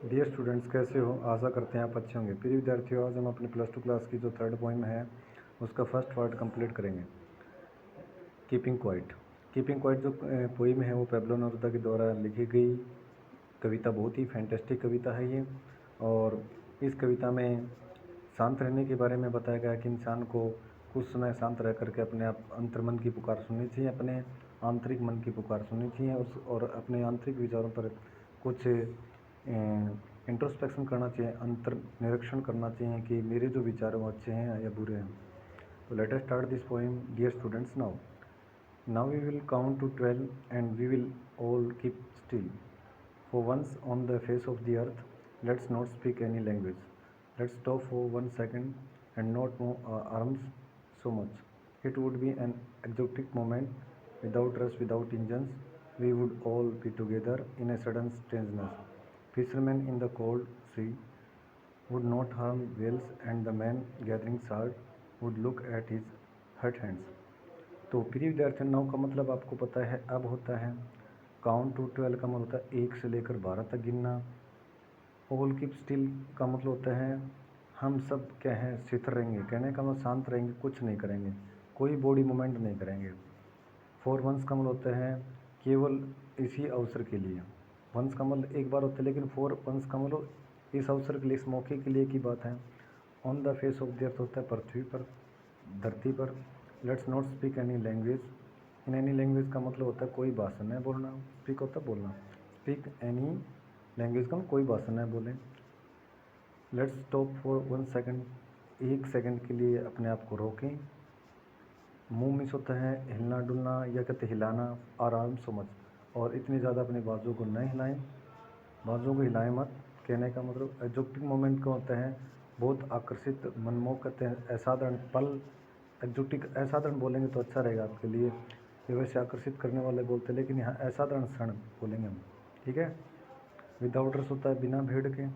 Dear students, कैसे हो? आशा करते हैं आप अच्छे होंगे। प्रिय विद्यार्थियों, आज हम अपने प्लस टू क्लास की जो थर्ड पोइम है उसका फर्स्ट पार्ट कंप्लीट करेंगे, कीपिंग क्वाइट। कीपिंग क्वाइट जो पोइम है वो पैब्लो नेरुदा के द्वारा लिखी गई कविता, बहुत ही फैंटेस्टिक कविता है ये। और इस कविता में शांत रहने के बारे में बताया गया कि इंसान को कुछ समय शांत रह करके अपने आप अंतर्मन की पुकार सुननी चाहिए, अपने आंतरिक मन की पुकार सुननी चाहिए और अपने आंतरिक विचारों पर कुछ इंट्रोस्पेक्शन करना चाहिए, अंतर निरीक्षण करना चाहिए कि मेरे जो विचार हैं वो अच्छे हैं या बुरे हैं। तो let us start this poem dear students. Now we will count to 12 and we will all keep still. For once on the face of the earth, let's not speak any language. Let's stop for 1 second and not move our arms so much. It would be an exotic moment. Without us, without engines, we would all be together in a sudden strangeness. Fishermen in the cold sea would not harm whales, and the man gathering salt would look at his hurt hands. तो प्रिय विद्यार्थी, 9 का मतलब आपको पता है अब होता है। काउंट टू 12 का मतलब होता है 1 से लेकर 12 तक गिनना। ऑल कीप स्टिल का मतलब होता है हम सब क्या है, स्थिर रहेंगे। कहने का मतलब शांत रहेंगे, कुछ नहीं करेंगे, कोई बॉडी मूवमेंट नहीं करेंगे। फॉर वंस का मतलब होता है केवल इसी अवसर के लिए। वंस का मतलब एक बार होता है, लेकिन फॉर वंस का मतलब इस अवसर के लिए, इस मौके के लिए की बात है। On the face of the अर्थ होता है पृथ्वी पर, धरती पर। Let's not speak any language. In any language का मतलब होता है कोई भाषा नहीं बोलना। स्पीक होता है बोलना, स्पीक एनी लैंग्वेज का कोई भाषा नहीं बोलें। Let's stop for 1 second, 1 second के लिए अपने आप को रोकें। मूव मिस होता है हिलना डुलना या कहते हिलाना। आराम सो मच, और इतनी ज़्यादा अपने बाजू को नहीं हिलाएं, बाजू को हिलाएं मत। कहने का मतलब एग्जोटिक मोमेंट का होता है बहुत आकर्षित, मनमोहक, कहते हैं असाधारण पल। एग्जोटिक असाधारण बोलेंगे तो अच्छा रहेगा आपके लिए, ये वैसे आकर्षित करने वाले बोलते हैं, लेकिन यहाँ असाधारण क्षण बोलेंगे हम, ठीक है। विदाउट रस होता है बिना भीड़ के।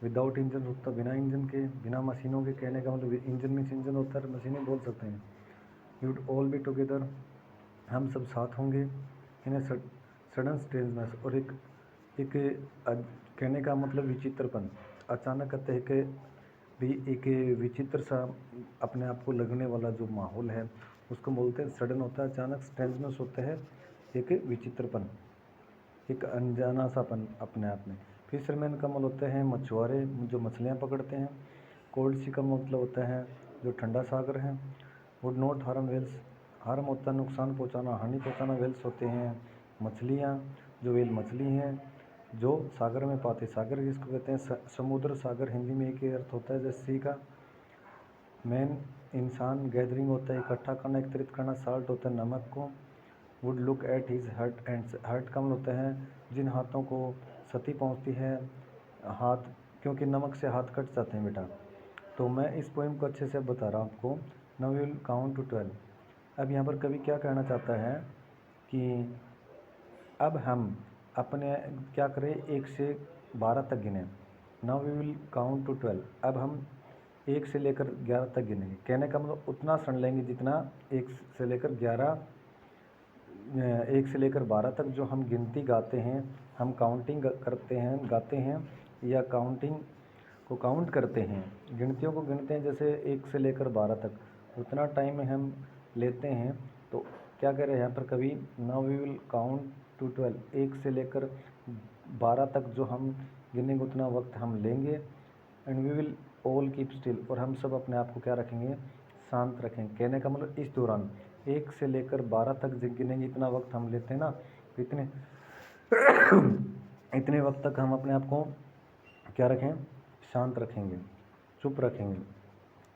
विदाउट इंजन होता है बिना इंजन के, बिना मशीनों के। कहने का मतलब इंजन मीन्स इंजन होता है, मशीनें बोल सकते हैं। You would all be together, हम सब साथ होंगे। इन ए सडन स्ट्रेंजनेस, और एक कहने का मतलब विचित्रपन, अचानक कहते हैं कि भी एक विचित्र सा अपने आप को लगने वाला जो माहौल है उसको बोलते हैं सडन होता है अचानक। स्ट्रेंजनेस होता है एक विचित्रपन, एक अनजाना सापन अपने आप में। फिशरमैन का मतलब होता है मछुआरे जो मछलियाँ पकड़ते हैं। कोल्ड सी का मतलब होता है जो ठंडा सागर है। Would not harm whales, harm होता है नुकसान पहुँचाना, हानि पहुँचाना। वेल्स होते हैं मछलियाँ, जो वेल मछली हैं जो सागर में पाते। सागर जिसको कहते हैं समुद्र, सागर हिंदी में एक ही अर्थ होता है जैसे सी का। मैन इंसान, गैदरिंग होता है इकट्ठा करना, एकत्रित करना। साल्ट होता है नमक को। Would look at his hurt hands, hurt का मतलब होता है जिन हाथों को क्षति पहुंचती है, हाथ, क्योंकि नमक से हाथ कट जाते हैं बेटा। तो मैं इस पोएम को अच्छे से बता रहा हूँ आपको। Now we will count to 12। अब यहाँ पर कवि क्या कहना चाहता है कि अब हम अपने क्या करें, 1 से 12 तक गिने। Now we will count to 12, अब हम 1 से लेकर 11 तक गिनेंगे। कहने का मतलब उतना क्षण लेंगे जितना 1 से लेकर 12 तक जो हम गिनती गाते हैं, हम काउंटिंग करते हैं, गाते हैं, या काउंटिंग को काउंट करते हैं, गिनतियों को गिनते हैं जैसे 1 से लेकर 12 तक, उतना टाइम हम लेते हैं। तो क्या कह रहे हैं यहाँ पर कवि, now we will count to 12, 1 से लेकर 12 तक जो हम गिनेंगे उतना वक्त हम लेंगे। And we will all keep still, और हम सब अपने आप को क्या रखेंगे, शांत रखेंगे। कहने का मतलब इस दौरान 1 से लेकर 12 तक गिनेंगे, इतना वक्त हम लेते हैं ना, तो इतने वक्त तक हम अपने आप को क्या रखें, शांत रखेंगे, चुप रखेंगे।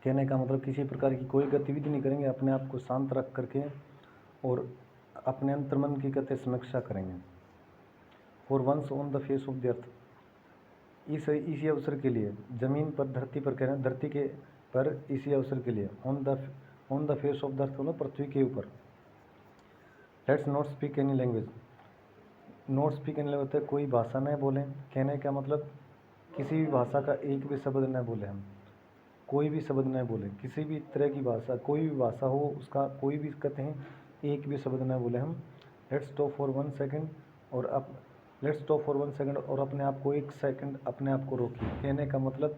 कहने का मतलब किसी प्रकार की कोई गतिविधि नहीं करेंगे, अपने आप को शांत रख करके और अपने अंतर्मन की कहते समीक्षा करेंगे। For once on the face of the earth, इसी अवसर के लिए, ज़मीन पर, धरती पर, कह रहे हैं धरती के पर, इसी अवसर के लिए। On the face of the अर्थ बोलो, पृथ्वी के ऊपर। Let's not speak any language, not speak any language होता है कोई भाषा न बोलें। कहने का मतलब किसी भी भाषा का एक भी शब्द न बोलें हम, कोई भी शब्द न बोलें, किसी भी तरह की भाषा, कोई भी भाषा हो उसका कोई भी कहते हैं एक भी शब्द न बोले हम। लेट्स स्टॉप फॉर 1 सेकेंड, और अब लेट्स स्टॉप फॉर 1 सेकंड, और अपने आप को 1 सेकंड अपने आप को रोकिए। कहने का मतलब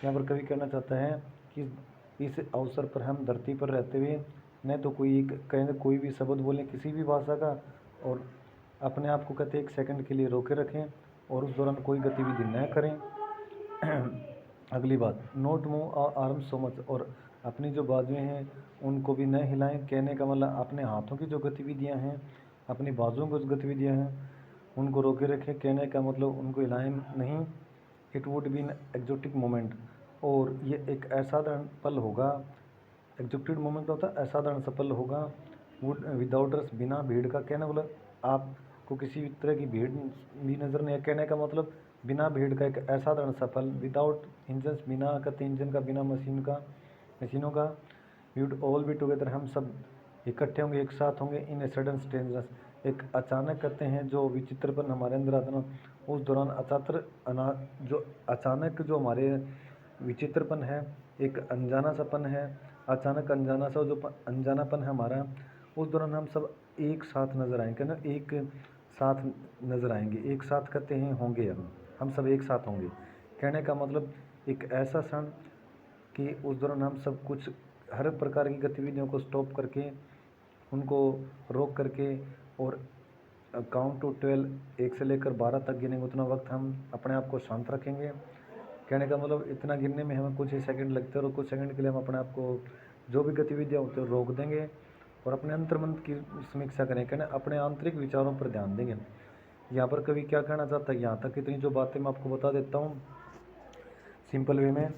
यहाँ पर कवि कहना चाहता है कि इस अवसर पर हम धरती पर रहते हुए न तो कोई भी शब्द बोलें किसी भी भाषा का, और अपने आप को कहते 1 सेकंड के लिए रोके रखें और उस दौरान कोई गतिविधि न करें। अगली बात, note move arm so much, और अपनी जो बाजुएं हैं उनको भी न हिलाएं। कहने का मतलब अपने हाथों की जो गतिविधियां हैं, अपनी बाजुओं की जो गतिविधियां हैं उनको रोके रखें। कहने का मतलब उनको हिलाएं नहीं। It would be an exotic moment, और ये एक असाधारण पल होगा। एग्जोटिक मोमेंट होता है असाधारण सफल होगा। वुड विदाउट रस, बिना भीड़ का। कहना मतलब आपको किसी भी तरह की भीड़ भी नज़र नहीं है। कहने का मतलब बिना भीड़ का एक असाधारण सफल। विदाउट इंजन्स, बिना कहते इंजन का, बिना मशीनों का। We would all be together, हम सब इकट्ठे होंगे, एक साथ होंगे। इन ए सडन स्ट्रेंजनेस, एक अचानक कहते हैं जो विचित्रपन हमारे अंदर आता ना, उस दौरान अचानक जो हमारे विचित्रपन है, एक अनजाना सापन है, अचानक अनजाना सा जो अनजानापन है हमारा, उस दौरान हम सब एक साथ नज़र आएंगे ना, एक साथ नज़र आएंगे। एक साथ कहते हैं होंगे, हम सब एक साथ होंगे। कहने का मतलब एक ऐसा क्षण कि उस दौरान हम सब कुछ हर प्रकार की गतिविधियों को स्टॉप करके, उनको रोक करके, और काउंट टू 12, 1 से लेकर 12 तक गिनेंगे। उतना वक्त हम अपने आप को शांत रखेंगे। कहने का मतलब इतना गिनने में हमें कुछ ही सेकंड लगते हैं, और कुछ सेकंड के लिए हम अपने आप को जो भी गतिविधियाँ होती है रोक देंगे और अपने अंतर्मन की समीक्षा करें। कहना अपने आंतरिक विचारों पर ध्यान देंगे। यहाँ पर कवि क्या कहना चाहता है, यहाँ तक इतनी जो बातें मैं आपको बता देता हूँ सिंपल वे में।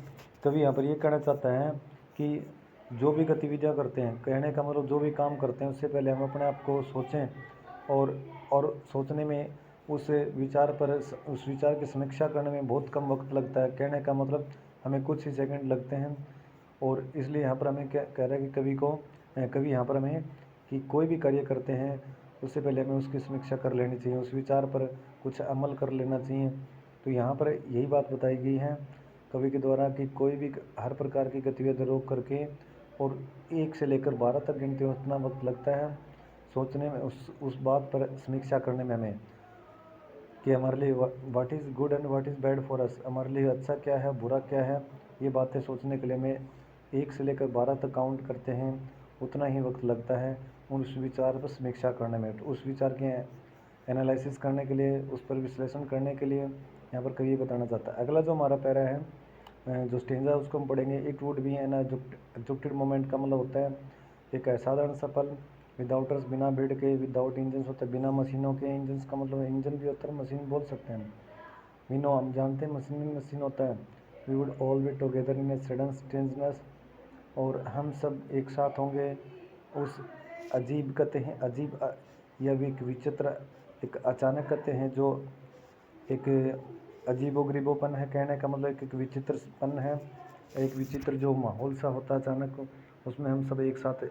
कवि यहाँ पर ये कहना चाहता है कि जो भी गतिविधियाँ करते हैं, कहने का मतलब जो भी काम करते हैं, उससे पहले हम अपने आप को सोचें, और सोचने में उस विचार की समीक्षा करने में बहुत कम वक्त लगता है। कहने का मतलब हमें कुछ ही सेकंड लगते हैं। और इसलिए यहाँ पर हमें क्या कह रहा है कि कवि यहाँ पर हमें कि कोई भी कार्य करते हैं उससे पहले हमें उसकी समीक्षा कर लेनी चाहिए, उस विचार पर कुछ अमल कर लेना चाहिए। तो यहाँ पर यही बात बताई गई है कवि के द्वारा कि कोई भी हर प्रकार की गतिविधि रोक करके और 1 से लेकर 12 तक गिनते हैं, उतना वक्त लगता है सोचने में, उस बात पर समीक्षा करने में हमें कि हमारे लिए what is good and what is bad for us, हमारे लिए अच्छा क्या है बुरा क्या है, ये बातें सोचने के लिए हमें 1 से लेकर 12 तक काउंट करते हैं, उतना ही वक्त लगता है उस विचार पर समीक्षा करने में। तो उस विचार के एनालिसिस करने के लिए, उस पर विश्लेषण करने के लिए यहाँ पर कवि बताना चाहता है। अगला जो हमारा पैरा है, जो स्टेंजा है, उसको हम पढ़ेंगे। It would be an exalted moment का मतलब होता है एक असाधारण सफल। विदाउटर्स, बिना भीड़ के। विदाउट इंजन्स होता है बिना मशीनों के। इंजन्स का मतलब इंजन भी होता है, मशीन बोल सकते हैं। वी नो, हम जानते हैं मशीन होता है। We would all be together in a sudden strangeness, और हम सब एक साथ होंगे उस अजीब कहते हैं अजीब या भी एक विचित्र, एक अचानक कहते हैं जो एक अजीबोगरीबोपन है। कहने का मतलब एक विचित्रपन है, एक विचित्र जो माहौल सा होता है अचानक, उसमें हम सब एक साथ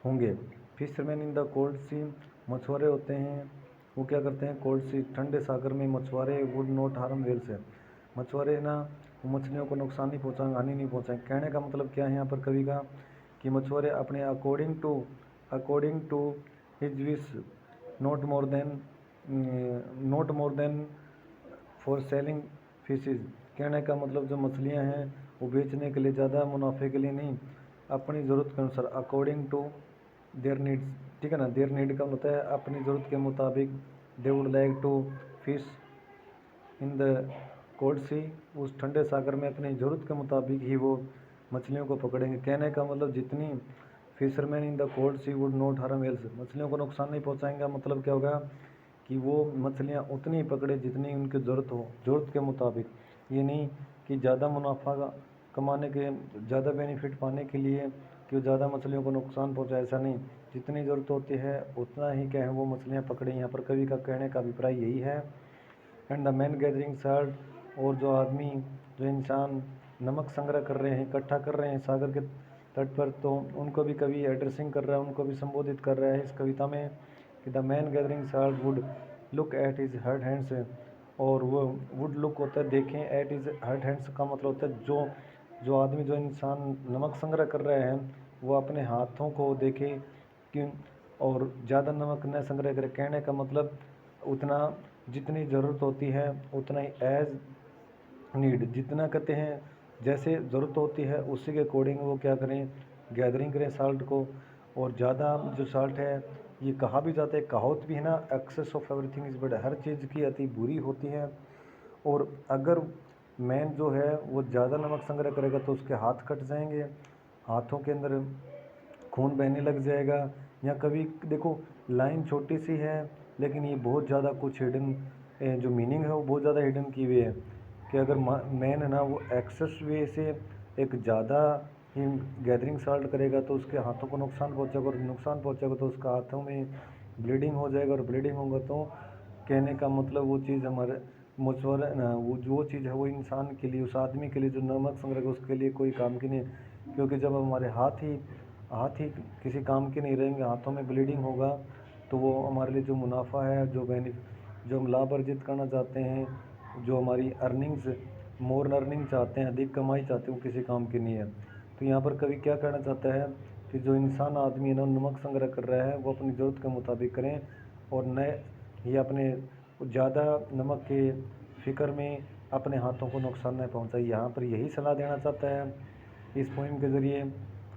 होंगे। फिशरमैन इन द कोल्ड सी, मछुआरे होते हैं वो क्या करते हैं, कोल्ड सी ठंडे सागर में मछुआरे। वुड नॉट हार्म वेल्स है, मछुआरे ना वो मछलियों को नुकसान नहीं पहुँचाएंगे, हानि नहीं पहुँचाएंगे। कहने का मतलब क्या है यहाँ पर कवि का कि मछुआरे अपने according to his wish not more than for selling fishes. कहने का मतलब जो मछलियाँ हैं वो बेचने के लिए, ज़्यादा मुनाफे के लिए नहीं, अपनी ज़रूरत के अनुसार। अकॉर्डिंग टू देयर नीड्स, ठीक है ना। देयर नीड का होता है अपनी ज़रूरत के मुताबिक। They would like to fish in the cold sea, उस ठंडे सागर में अपनी ज़रूरत के मुताबिक ही वो मछलियों को पकड़ेंगे। कहने का मतलब जितनी fisherman in the cold sea would not harm whales, मछलियों को नुकसान नहीं पहुंचाएंगा। मतलब क्या होगा कि वो मछलियाँ उतनी पकड़े जितनी उनकी ज़रूरत हो, ज़रूरत के मुताबिक। ये नहीं कि ज़्यादा मुनाफा कमाने के, ज़्यादा बेनिफिट पाने के लिए कि वो ज़्यादा मछलियों को नुकसान पहुंचाए, ऐसा नहीं। जितनी ज़रूरत होती है उतना ही क्या है वो मछलियाँ पकड़ें। यहाँ पर कवि का कहने का अभिप्राय यही है। And the man gathering salt, और जो आदमी, जो इंसान नमक संग्रह कर रहे हैं, इकट्ठा कर रहे हैं सागर के तट पर, तो उनको भी कवि एड्रेसिंग कर रहा है, उनको भी संबोधित कर रहा है इस कविता में कि the man gathering salt would look at his hurt hands, और वो वुड लुक होता है देखें, एट हिज हर्ट हैंड्स का मतलब होता है जो आदमी, जो इंसान नमक संग्रह कर रहे हैं वो अपने हाथों को देखे कि, और ज़्यादा नमक न संग्रह करे। कहने का मतलब उतना जितनी ज़रूरत होती है उतना ही एज नीड, जितना कहते हैं जैसे ज़रूरत होती है उसी के अकॉर्डिंग वो क्या करें, गैदरिंग करें साल्ट को। और ज़्यादा जो साल्ट है, ये कहा भी जाता है, कहावत भी है ना, excess of everything is bad, हर चीज़ की अति बुरी होती है। और अगर मैन जो है वो ज़्यादा नमक संग्रह करेगा तो उसके हाथ कट जाएंगे, हाथों के अंदर खून बहने लग जाएगा। या कभी देखो लाइन छोटी सी है लेकिन ये बहुत ज़्यादा कुछ हिडन जो मीनिंग है वो बहुत ज़्यादा हिडन की हुई है, कि अगर मैन है ना वो एक्सेस वे से एक ज़्यादा ही गैदरिंग साल्ट करेगा तो उसके हाथों को नुकसान पहुंचेगा, और नुकसान पहुंचेगा तो उसका हाथों में ब्लीडिंग हो जाएगा, और ब्लीडिंग होगा तो कहने का मतलब वो चीज़ हमारे मछुआरा ना, वो जो चीज़ है वो इंसान के लिए, उस आदमी के लिए जो नमक संग्रह उसके लिए कोई काम की नहीं। क्योंकि जब हमारे हाथ ही किसी काम के नहीं रहेंगे, हाथों में ब्लीडिंग होगा, तो वो हमारे लिए जो मुनाफा है, जो हम लाभ अर्जित करना चाहते हैं, जो हमारी अर्निंग्स, मोर अर्निंग चाहते हैं, अधिक कमाई चाहते हैं, वो किसी काम की नहीं है। तो यहाँ पर कवि क्या कहना चाहता है कि जो इंसान आदमी है ना नमक संग्रह कर रहा है वो अपनी ज़रूरत के मुताबिक करें, और न ये अपने ज़्यादा नमक के फिक्र में अपने हाथों को नुकसान न पहुँचाए। यहाँ पर यही सलाह देना चाहता है इस पोइम के ज़रिए।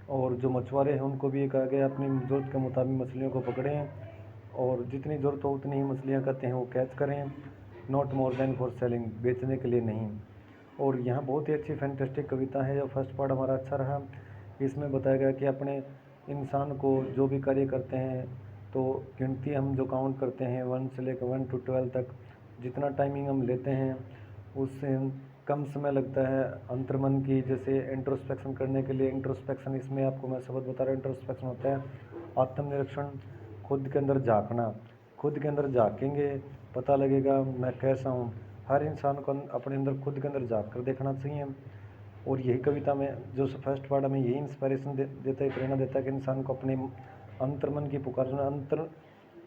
और जो मछुआरे हैं उनको भी ये कहा गया अपनी ज़रूरत के मुताबिक मछलियों को पकड़ें, और जितनी ज़रूरत हो उतनी ही मछलियाँ कहते हैं वो कैच करें, not more than for selling, बेचने के लिए नहीं। और यहाँ बहुत ही अच्छी फैंटेस्टिक कविता है। जो फर्स्ट पार्ट हमारा अच्छा रहा, इसमें बताया गया कि अपने इंसान को जो भी कार्य करते हैं तो गिनती हम जो काउंट करते हैं 1 से लेकर 1 to 12 तक, जितना टाइमिंग हम लेते हैं उससे कम समय लगता है अंतर्मन की, जैसे इंट्रोस्पेक्शन करने के लिए। इंट्रोस्पेक्शन इसमें आपको मैं शब्द बता रहा हूँ, इंट्रोस्पेक्शन होता है आत्मनिरीक्षण, खुद के अंदर झाँकना। खुद के अंदर झाँकेंगे पता लगेगा मैं कैसा हूँ। हर इंसान को अपने अंदर खुद के अंदर झाँक कर देखना चाहिए। और यही कविता में जो फर्स्ट पार्ट हमें यही इंस्पायरेशन देता है, प्रेरणा देता है कि इंसान को अपने अंतर्मन की पुकार सुना,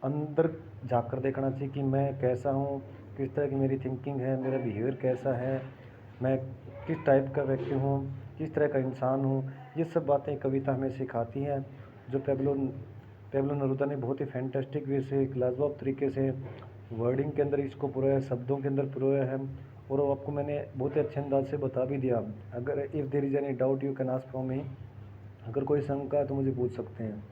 अंदर झाँक कर देखना चाहिए कि मैं कैसा हूँ, किस तरह की मेरी थिंकिंग है, मेरा बिहेवियर कैसा है, मैं किस टाइप का व्यक्ति हूँ, किस तरह का इंसान हूँ। ये सब बातें कविता हमें सिखाती हैं, जो पेब्लो नरूदा ने बहुत ही फैंटास्टिक वे से, एक लाजवाब तरीके से वर्डिंग के अंदर इसको पुरोया, शब्दों के अंदर पुरोया है। और वो आपको मैंने बहुत ही अच्छे अंदाज से बता भी दिया। अगर if there is any doubt you can ask from me, अगर कोई शंका है तो मुझे पूछ सकते हैं।